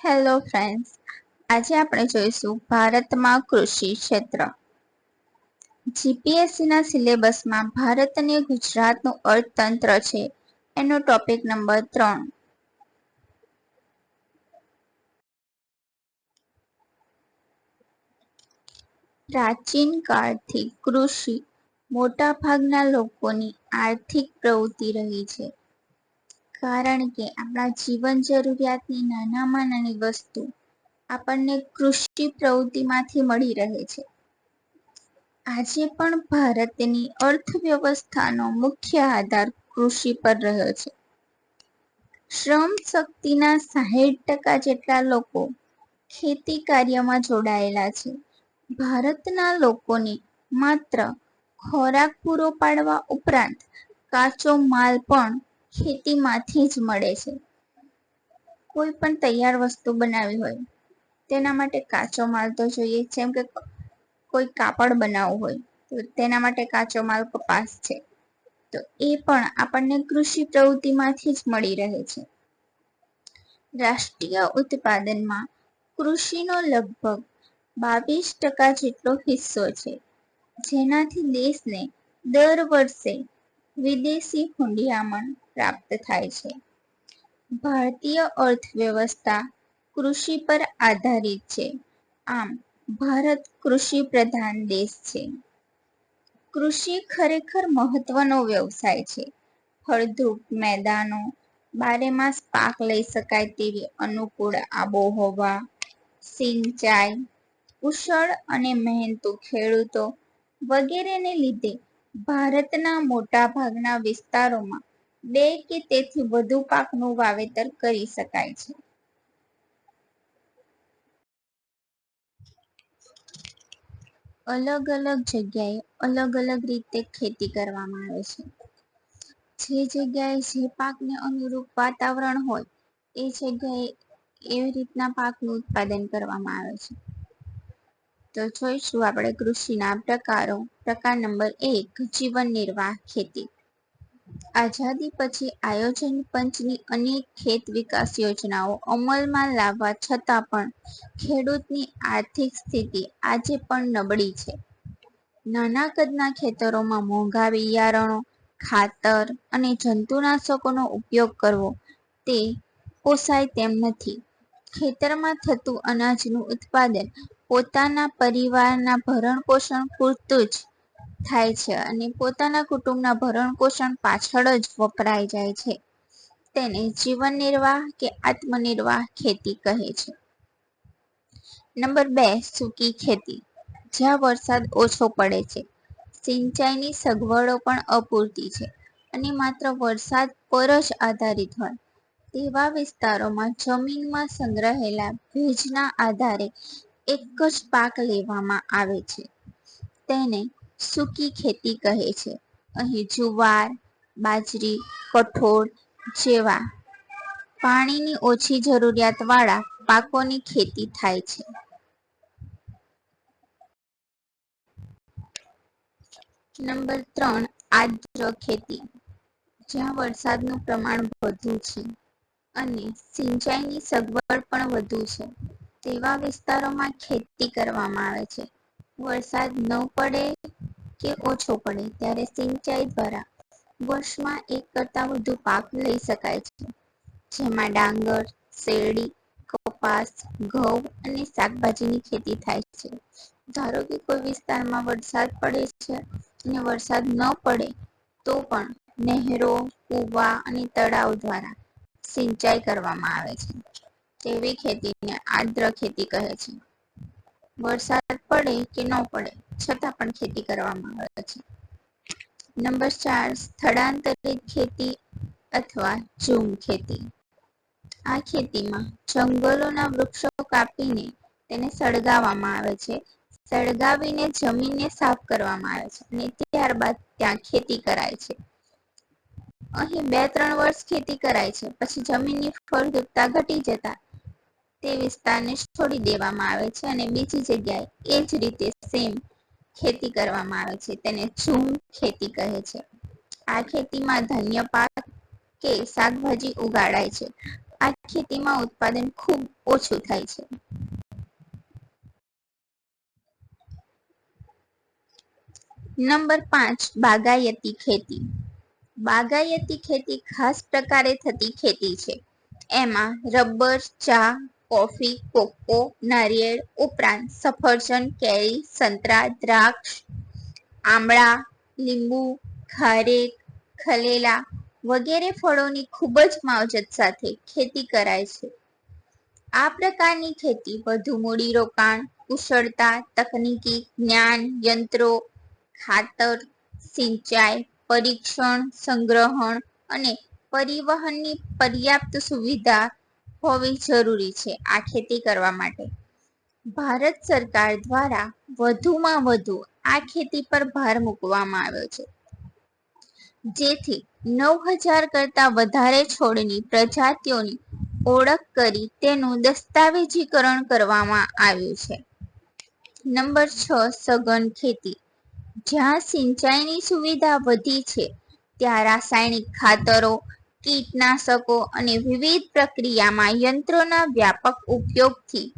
Hello friends, આજે આપણે જોઈશું ભારતમાં કૃષિ ક્ષેત્ર. જીપીએસસીના સિલેબસમાં ભારત અને ગુજરાતનું અર્થતંત્ર છે એનો ટોપિક નંબર 3. પ્રાચીન કાળથી કૃષિ મોટાભાગના લોકોની આર્થિક પ્રવૃત્તિ રહી છે, કારણ કે આપણા જીવન જરૂરિયાતની નાનામાં નાની વસ્તુ આપણને કૃષિ પ્રવૃત્તિમાંથી મળી રહે છે. આજે પણ ભારતની અર્થવ્યવસ્થાનો મુખ્ય આધાર કૃષિ પર રહ્યો છે. શ્રમ શક્તિના 60% જેટલા લોકો ખેતી કાર્યમાં જોડાયેલા છે. ભારતના લોકોને માત્ર ખોરાક પૂરો પાડવા ઉપરાંત કાચો માલ પણ ખેતીમાંથી જ મળે છે. કોઈ પણ તૈયાર વસ્તુ બનાવી હોય તેના માટે કાચો માલ તો જોઈએ. જેમ કે કોઈ કાપડ બનાવવું હોય તો તેના માટે કાચો માલ કપાસ છે, તો એ પણ આપણને કૃષિ પ્રવૃત્તિમાંથી જ મળી રહે છે. રાષ્ટ્રીય ઉત્પાદનમાં કૃષિનો લગભગ 22% જેટલો હિસ્સો છે, જેનાથી દેશને દર વર્ષે વિદેશી હુંડિયામણ પ્રાપ્ત થાય છે. ભારતીય અર્થવ્યવસ્થા કૃષિ પર આધારિત છે. આમ ભારત કૃષિ પ્રધાન દેશ છે. કૃષિ ખરેખર મહત્વનો વ્યવસાય છે. ફળદ્રુપ મેદાનો, બારેમાસ પાક લઈ શકાય તેવી અનુકૂળ આબોહવા, સિંચાઈ, કુશળ અને મહેનતુ ખેડૂતો વગેરેને લીધે ભારતના મોટાભાગના વિસ્તારોમાં 2 કે તેથી વધુ પાકનું વાવેતર કરી શકાય છે. અલગ અલગ જગ્યાએ અલગ અલગ રીતે ખેતી કરવામાં આવે છે. જે જગ્યાએ જે પાકને અનુરૂપ વાતાવરણ હોય એ જગ્યાએ એવી રીતના પાકનું ઉત્પાદન કરવામાં આવે છે. તો જોઈશું આપણે કૃષિના પ્રકારો. પ્રકાર નંબર 1, જીવન નિર્વાહ ખેતી. આઝાદી પછી આયોજન પંચની અનેક ખેત વિકાસ યોજનાઓ અમલમાં લાવવા છતાં પણ ખેડૂતની આર્થિક સ્થિતિ આજે પણ નબળી છે. નાના કદના ખેતરોમાં મોંઘા બિયારણો, ખાતર અને જંતુનાશકોનો ઉપયોગ કરવો તે પોસાય તેમ નથી. ખેતરમાં થતું અનાજનું ઉત્પાદન પોતાના પરિવારના ભરણપોષણ પૂરતું જ થાય છે અને પોતાના કુટુંબના ભરણપોષણ પાછળ જ વપરાઈ જાય છે. તેને જીવન નિર્વાહ કે આત્મનિર્વાહ ખેતી કહે છે. નંબર 2, સૂકી ખેતી. જ્યાં વરસાદ ઓછો પડે છે, સિંચાઈની સગવડો પણ અપૂરતી છે અને માત્ર વરસાદ પર જ આધારિત હોય તેવા વિસ્તારોમાં જમીનમાં સંગ્રહેલા ભેજના આધારે એક જ પાક લેવામાં આવે છે. તેને સૂકી ખેતી કહે છે. અહીં જુવાર, બાજરી, કઠોળ જેવા પાણીની ઓછી જરૂરિયાતવાળા પાકોની ખેતી થાય છે. નંબર 3, આર્દ્ર ખેતી. જ્યાં વરસાદનું પ્રમાણ વધુ છે અને સિંચાઈની સગવડ પણ વધુ છે તેવા વિસ્તારોમાં ખેતી કરવામાં આવે છે. વરસાદ ન પડે કે ઓછો પડે ત્યારે સિંચાઈ દ્વારા વર્ષમાં એક કરતાં વધુ પાક લઈ શકાય છે, જેમાં ડાંગર, શેરડી, કપાસ, ઘઉં અને શાકભાજીની ખેતી થાય છે. ધારો કે કોઈ વિસ્તારમાં વરસાદ પડે છે અને વરસાદ ન પડે તો પણ નહેરો, કૂવા અને તળાવ દ્વારા સિંચાઈ કરવામાં આવે છે. તેવી ખેતીને આર્દ્ર ખેતી કહે છે. વરસાદ પડે કે ન પડે છતાં પણ ખેતી કરવામાં આવે છે. નંબર 4, સ્થળાંતરિત ખેતી અથવા ઝૂમ ખેતી. આ ખેતીમાં જંગલોના વૃક્ષો કાપીને તેને સળગાવવામાં આવે છે. સળગાવીને જમીનને સાફ કરવામાં આવે છે અને ત્યારબાદ ત્યાં ખેતી કરાય છે. અહીં 2-3 વર્ષ ખેતી કરાય છે, પછી જમીનની ફળદ્રુપતા ઘટી જતા તે વિસ્તારને છોડી દેવામાં આવે છે અને બીજી જગ્યાએ એ જ રીતે સેમ ખેતી કરવામાં આવે છે. તેને ઝૂમ ખેતી કહે છે. આ ખેતીમાં ધાન્ય પાક કે શાકભાજી ઉગાડાય છે આ ખેતીમાં ઉત્પાદન ખૂબ ઓછું થાય છે. નંબર 5, બાગાયતી ખેતી. બાગાયતી ખેતી ખાસ પ્રકારે થતી ખેતી છે. એમાં રબર, ચા, કોફી, કોકો, નારિયેળ ઉપરાંત સફરજન, કેરી, સંતરા, દ્રાક્ષ, આંબળા, લીંબુ, ખારેક, ખલેલા વગેરે ફળોની ખૂબ જ માવજત સાથે ખેતી કરાય છે. આ પ્રકારની ખેતી વધુ મૂડીરોકાણ, કુશળતા, તકનીકી જ્ઞાન, યંત્રો, ખાતર, સિંચાઈ, પરીક્ષણ, સંગ્રહણ અને પરિવહનની પર્યાપ્ત સુવિધા હોવી જરૂરી છે આ ખેતી કરવા માટે. ભારત સરકાર દ્વારા વધુમાં વધુ આ ખેતી પર ભાર મૂકવામાં આવ્યો છે, જેથી 9,000 કરતા વધારે છોડની પ્રજાતિઓની ઓળખ કરી તેનું દસ્તાવેજીકરણ કરવામાં આવ્યું છે. નંબર 6, સઘન ખેતી. જ્યાં સિંચાઈની સુવિધા વધી છે ત્યાં રાસાયણિક ખાતરો, કીટનાશકો અને વિવિધ પ્રક્રિયામાં યંત્રોના વ્યાપક ઉપયોગથી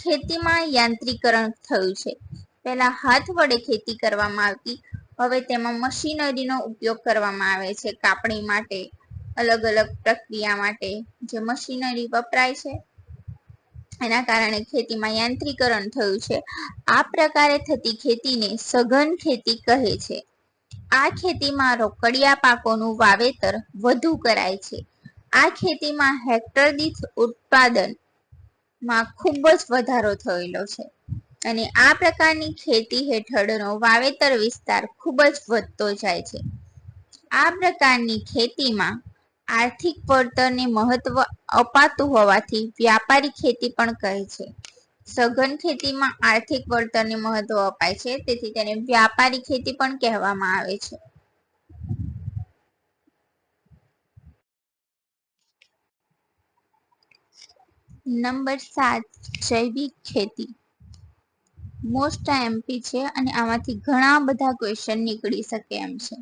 ખેતીમાં યાંત્રીકરણ થયું છે. પહેલા હાથ વડે ખેતી કરવામાં આવતી, હવે તેમાં મશીનરીનો ઉપયોગ કરવામાં આવે છે. કાપણી માટે, અલગ અલગ પ્રક્રિયા માટે જે મશીનરી વપરાય છે એના કારણે ખેતીમાં યાંત્રીકરણ થયું છે. આ પ્રકારે થતી ખેતીને સઘન ખેતી કહે છે. આ ખેતીમાં રોકડિયા પાકોનું વાવેતર વધુ કરાય છે. આ ખેતીમાં હેક્ટર દીઠ ઉત્પાદનમાં ખૂબ જ વધારો થયેલો છે અને આ પ્રકારની ખેતી હેઠળનો વાવેતર વિસ્તાર ખૂબ જ વધતો જાય છે. આ પ્રકારની ખેતીમાં આર્થિક વળતરને મહત્વ અપાતું હોવાથી વ્યાપારી ખેતી પણ કહે છે. સઘન ખેતીમાં આર્થિક વળતરને મહત્વ અપાય છે, તેથી તેને વ્યાપારી ખેતી પણ કહેવામાં આવે છે. નંબર 7, જૈવિક ખેતી. મોસ્ટ આઈએમપી છે અને આમાંથી ઘણા બધા ક્વેશ્ચન નીકળી શકે એમ છે.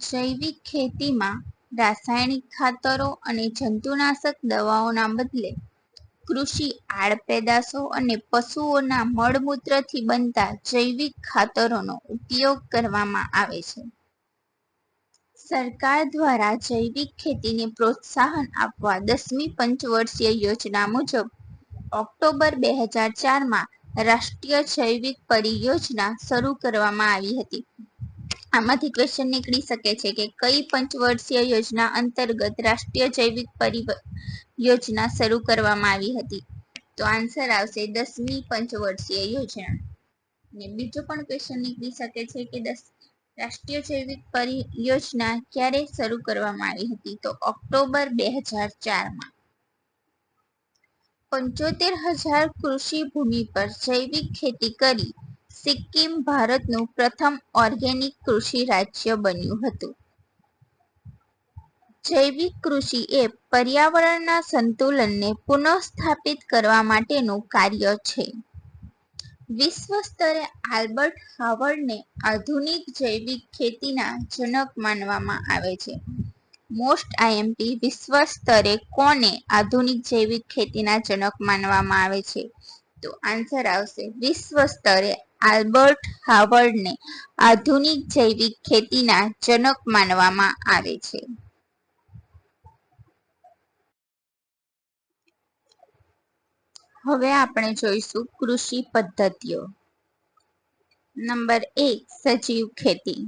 જૈવિક ખેતીમાં રાસાયણિક ખાતરો અને જંતુનાશક દવાઓના બદલે કૃષિ આડપેદાશો અને પશુઓના મળમૂત્રથી બનતા જૈવિક ખાતરોનો ઉપયોગ કરવામાં આવે છે. સરકાર દ્વારા જૈવિક ખેતીને પ્રોત્સાહન આપવા 10મી પંચવર્ષીય યોજના મુજબ ઓક્ટોબર 2004માં રાષ્ટ્રીય જૈવિક પરિયોજના શરૂ કરવામાં આવી હતી. આમાંથી ક્વેશ્ચન નીકળી શકે છે કે કઈ પંચવર્ષીય યોજના અંતર્ગત રાષ્ટ્રીય જૈવિક યોજના શરૂ કરવામાં આવી હતી? તો આન્સર આવશે 10મી પંચવર્ષીય યોજના. અને બીજો પણ ક્વેશ્ચન નીકળી શકે છે કે રાષ્ટ્રીય જૈવિક પરિયોજના ક્યારે શરૂ કરવામાં આવી હતી? તો ઓક્ટોબર 2004માં. 75,000 કૃષિ ભૂમિ પર જૈવિક ખેતી કરી સિક્કિમ ભારતનું પ્રથમ ઓર્ગેનિક કૃષિ રાજ્ય બન્યું હતું. જૈવિક કૃષિ એ પર્યાવરણના સંતુલનને પુનઃસ્થાપિત કરવા માટેનું કાર્ય છે. વિશ્વ સ્તરે આલ્બર્ટ હાવર્ડને આધુનિક જૈવિક ખેતીના જનક માનવામાં આવે છે. મોસ્ટ આઈએમપી, વિશ્વ સ્તરે કોને આધુનિક જૈવિક ખેતીના જનક માનવામાં આવે છે? તો આન્સર આવશે વિશ્વ સ્તરે આલ્બર્ટ હાવર્ડને આધુનિક જૈવિક ખેતીના જનક માનવામાં આવે છે. હવે આપણે જોઈશું કૃષિ પદ્ધતિઓ. નંબર 1, સજીવ ખેતી.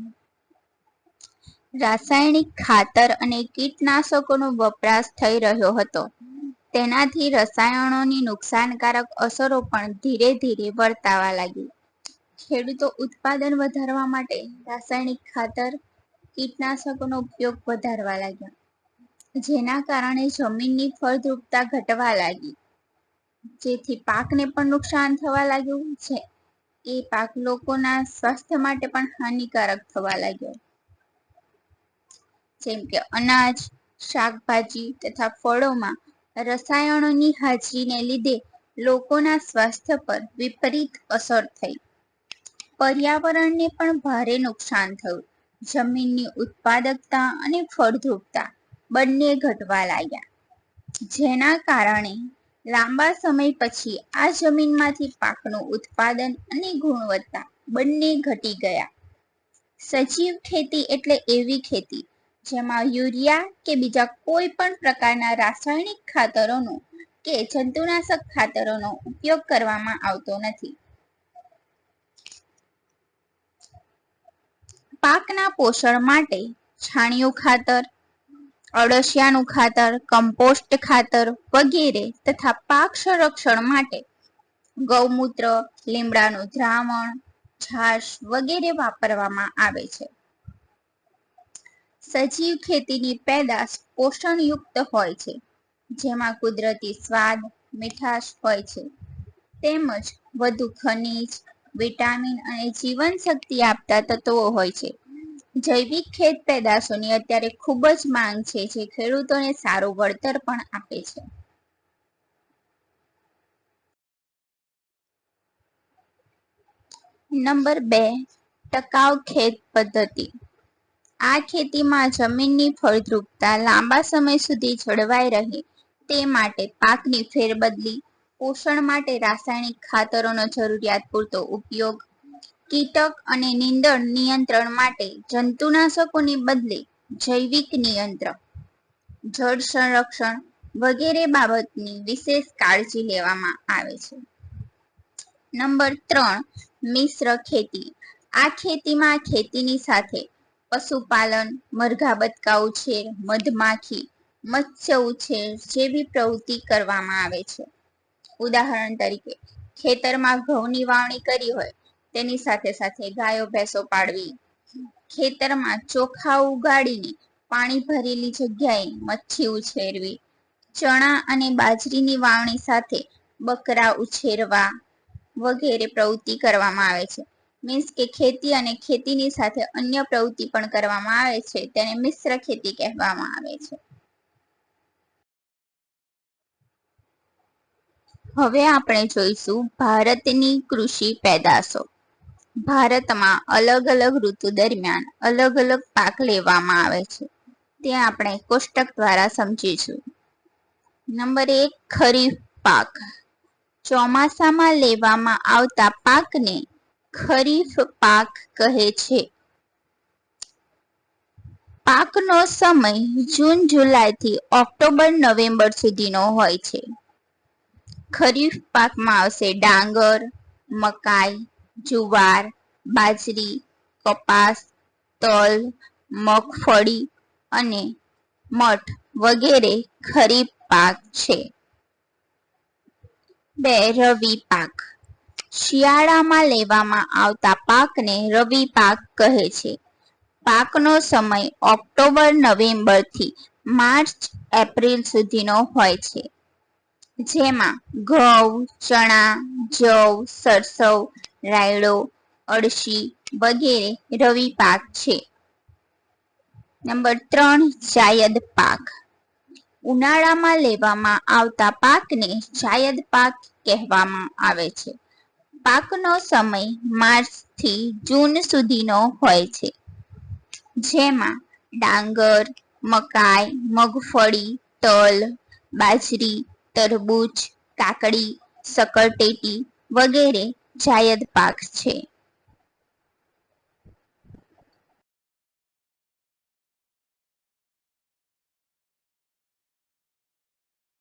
રાસાયણિક ખાતર અને કીટનાશકોનો વપરાશ થઈ રહ્યો હતો. તેનાથી રસાયણોની નુકસાનકારક અસરો પણ ધીરે ધીરે વર્તાવા લાગી. ખેડૂતો ઉત્પાદન વધારવા માટે રાસાયણિક ખાતર, કીટનાશકોનો ઉપયોગ વધારવા લાગ્યા, જેના કારણે જમીનની ફળદ્રુપતા ઘટવા લાગી, જેથી પાકને પણ નુકસાન થવા લાગ્યું છે. એ પાક લોકોના સ્વાસ્થ્ય માટે પણ હાનિકારક થવા લાગ્યો. જેમ કે અનાજ, શાકભાજી તથા ફળોમાં રસાયણોની હાજરીને લીધે લોકોના સ્વાસ્થ્ય પર વિપરીત અસર થઈ. પર્યાવરણને પણ ભારે નુકસાન થયું. જમીનની ઉત્પાદકતા અને ફળદ્રુપતા બંને ઘટવા લાગ્યા, જેના કારણે લાંબા સમય પછી આ જમીનમાંથી પાકનું ઉત્પાદન અને ગુણવત્તા બંને ઘટી ગયા. સજીવ ખેતી એટલે એવી ખેતી જેમાં યુરિયા કે બીજા કોઈ પણ પ્રકારના રાસાયણિક ખાતરોનો કે જંતુનાશક ખાતરોનો ઉપયોગ કરવામાં આવતો નથી. પાકના પોષણ માટે છાણિયું ખાતર, અળસિયાનું ખાતર, કમ્પોસ્ટ ખાતર વગેરે તથા પાક સંરક્ષણ માટે ગૌમૂત્ર, લીમડાનું દ્રાવણ, છાશ વગેરે વાપરવામાં આવે છે. સજીવ ખેતીની પેદાશ પોષણયુક્ત હોય છે, જેમાં કુદરતી સ્વાદ, મીઠાશ હોય છે, તેમજ વધુ ખનિજ, વિટામિન અને જીવનશક્તિ આપતા તત્વો હોય છે. જૈવિક ખેત પેદાશોની અત્યારે ખૂબ જ માંગ છે, જે ખેડૂતોને સારું વળતર પણ આપે છે. નંબર 2, ટકાઉ ખેત પદ્ધતિ. આ ખેતીમાં જમીનની ફળદ્રુપતા લાંબા સમય સુધી જળવાઈ રહે તે માટે પાકની ફેરબદલી, પોષણ માટે રાસાયણિક ખાતરોનો જરૂરિયાત પૂરતો ઉપયોગ, કીટક અને નીંદણ નિયંત્રણ માટે જંતુનાશકોની બદલે જૈવિક નિયંત્રણ, જળ સંરક્ષણ વગેરે બાબતની વિશેષ કાળજી લેવામાં આવે છે. નંબર 3, મિશ્ર ખેતી. આ ખેતીમાં ખેતીની સાથે પશુપાલન, મરઘા બતકા ઉછેર, મધમાખી, મત્સ્ય ઉછેર જેવી પ્રવૃત્તિ કરવામાં આવે છે. ઉદાહરણ તરીકે ખેતરમાં ઘઉંની વાવણી કરી હોય તેની સાથે સાથે ગાયો ભેંસો પાળવી, ખેતરમાં ચોખા ઉગાડીને પાણી ભરેલી જગ્યાએ મચ્છી ઉછેરવી, ચણા અને બાજરીની વાવણી સાથે બકરા ઉછેરવા વગેરે પ્રવૃત્તિ કરવામાં આવે છે. મીન્સ કે ખેતી અને ખેતીની સાથે અન્ય પ્રવૃત્તિ પણ કરવામાં આવે છે, તેને મિશ્ર ખેતી કહેવામાં આવે છે. હવે આપણે જોઈશું ભારતની કૃષિ પેદાશો. ભારતમાં અલગ અલગ ઋતુ દરમિયાન અલગ અલગ પાક લેવામાં આવે છે, તે આપણે કોષ્ટક દ્વારા સમજીશું. નંબર 1, ખરીફ પાક. ચોમાસામાં લેવામાં આવતા પાકને ખરીફ પાક કહે છે. પાકનો સમય જૂન જુલાઈથી ઓક્ટોબર નવેમ્બર સુધીનો હોય છે. ખરીફ પાકમાં આવશે ડાંગર, મકાઈ, જુવાર, બાજરી, કપાસ, તલ, મગફળી અને મઠ વગેરે ખરીફ પાક છે. 2, રવિ પાક. શિયાળામાં લેવામાં આવતા પાકને રવિ પાક કહે છે. પાકનો સમય ઓક્ટોબર નવેમ્બરથી માર્ચ એપ્રિલ સુધીનો હોય છે, જેમાં ઘઉં, ચણા, જવ, સરસવ, રાયડો, અળસી વગેરે રવિ પાક છે. નંબર 3, જાયદ પાક. ઉનાળામાં લેવામાં આવતા પાકને જાયદ પાક કહેવામાં આવે છે. પાકનો સમય માર્ચથી જૂન સુધીનો હોય છે, જેમાં ડાંગર, મકાઈ, મગફળી, તલ, બાજરી, તરબૂચ, કાકડી, શક્કરટેટી વગેરે જાયદ પાક છે.